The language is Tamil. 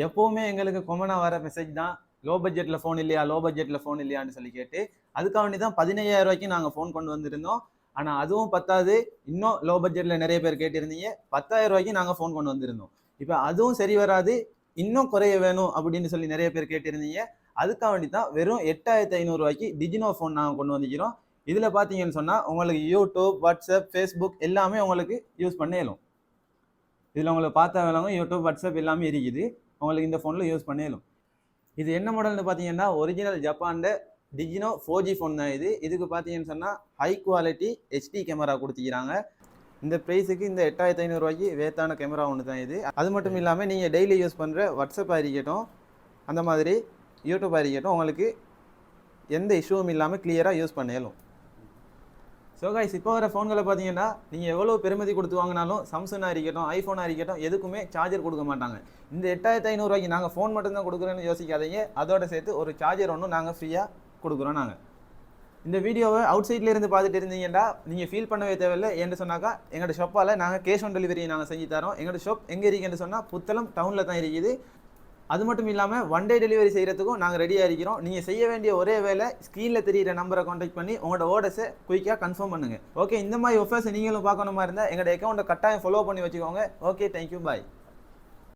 எப்பவுமே எங்களுக்கு கொமனாக வர மெசேஜ் தான், லோ பட்ஜெட்டில் ஃபோன் இல்லையா, லோ பட்ஜெட்டில் ஃபோன் இல்லையான்னு சொல்லி கேட்டு, அதுக்காக வேண்டி தான் 15,000 ரூபாய்க்கு நாங்கள் ஃபோன் கொண்டு வந்திருந்தோம். ஆனால் அதுவும் பத்தாது, இன்னும் லோ பட்ஜெட்டில் நிறைய பேர் கேட்டிருந்தீங்க. 10,000 ரூபாய்க்கு நாங்கள் ஃபோன் கொண்டு வந்திருந்தோம். இப்போ அதுவும் சரி வராது, இன்னும் குறைய வேணும் அப்படின்னு சொல்லி நிறைய பேர் கேட்டிருந்தீங்க. அதுக்காக வேண்டி தான் வெறும் 8,500 ரூபாய்க்கு டிஜினோ ஃபோன் நாங்கள் கொண்டு வந்துக்கிறோம். இதில் பார்த்தீங்கன்னு சொன்னால் உங்களுக்கு யூடியூப், வாட்ஸ்அப், ஃபேஸ்புக் எல்லாமே உங்களுக்கு யூஸ் பண்ண இயலும். இதில் உங்களுக்கு பார்த்தா வேணாலும் யூடியூப், வாட்ஸ்அப் எல்லாமே இருக்குது. உங்களுக்கு இந்த ஃபோனில் யூஸ் பண்ண இயலும். இது என்ன மாடல்னு பார்த்தீங்கன்னா ஒரிஜினல் ஜப்பான்ல டிஜினோ 4G ஃபோன் தான் இது. இதுக்கு பார்த்தீங்கன்னு சொன்னால் ஹை குவாலிட்டி HD கேமரா கொடுத்துக்கிறாங்க. இந்த ப்ரைஸுக்கு இந்த 8,500 ரூபாய்க்கு வேத்தான கேமரா ஒன்று தான் இது. அது மட்டும் இல்லாமல் நீங்கள் டெய்லி யூஸ் பண்ணுற வாட்ஸ்அப் இருக்கட்டும், அந்த மாதிரி யூடியூப் இருக்கட்டும், உங்களுக்கு எந்த இஷ்யூவும் இல்லாமல் கிளியராக யூஸ் பண்ண இயலும். ஸோ கைஸ், இப்போ வர ஃபோன்களை பார்த்தீங்கன்னா நீங்கள் எவ்வளோ பெருமதி கொடுத்து வாங்கினாலும் சாம்சங்காக இருக்கட்டும், ஐஃபோனாக இருக்கட்டும், எதுக்குமே சார்ஜர் கொடுக்க மாட்டாங்க. இந்த 8,500 ரூபாய்க்கு நாங்கள் ஃபோன் மட்டும்தான் கொடுக்குறோன்னு யோசிக்காதீங்க. அதோட சேர்த்து ஒரு சார்ஜர் ஒன்று நாங்கள் ஃப்ரீயாக கொடுக்குறோம். நாங்கள் இந்த வீடியோவை அவுட் சைட்ல இருந்து பார்த்துட்டு இருந்தீங்கன்னா நீங்கள் ஃபீல் பண்ணவே தேவையில்லை. என்று சொன்னாக்கா எங்களோட ஷாப்பால் நாங்கள் கேஷ் ஆன் டெலிவரி நாங்கள் செஞ்சு தரோம். எங்களோட ஷாப் எங்கே இருக்குன்னு சொன்னால் புத்தளம் டவுனில் தான் இருக்குது. அது மட்டும் இல்லாமல் 1 டே டெலிவரி செய்கிறதுக்கும் நாங்கள் ரெடியாக இருக்கிறோம். நீங்கள் செய்ய வேண்டிய ஒரே வேலை, ஸ்க்ரீனில் தெரியிற நம்பரை கான்டாக்ட் பண்ணி உங்களோட ஆர்டர்ஸை குயிக்காக கன்ஃபார்ம் பண்ணுங்கள். ஓகே, இந்த மாதிரி ஆஃபர்ஸ் நீங்களும் பார்க்கணுமா இருந்தால் எங்களோட அக்கௌண்ட்டை கட்டாயம் ஃபாலோ பண்ணி வச்சுக்கோங்க. ஓகே, தேங்க்யூ, பாய்.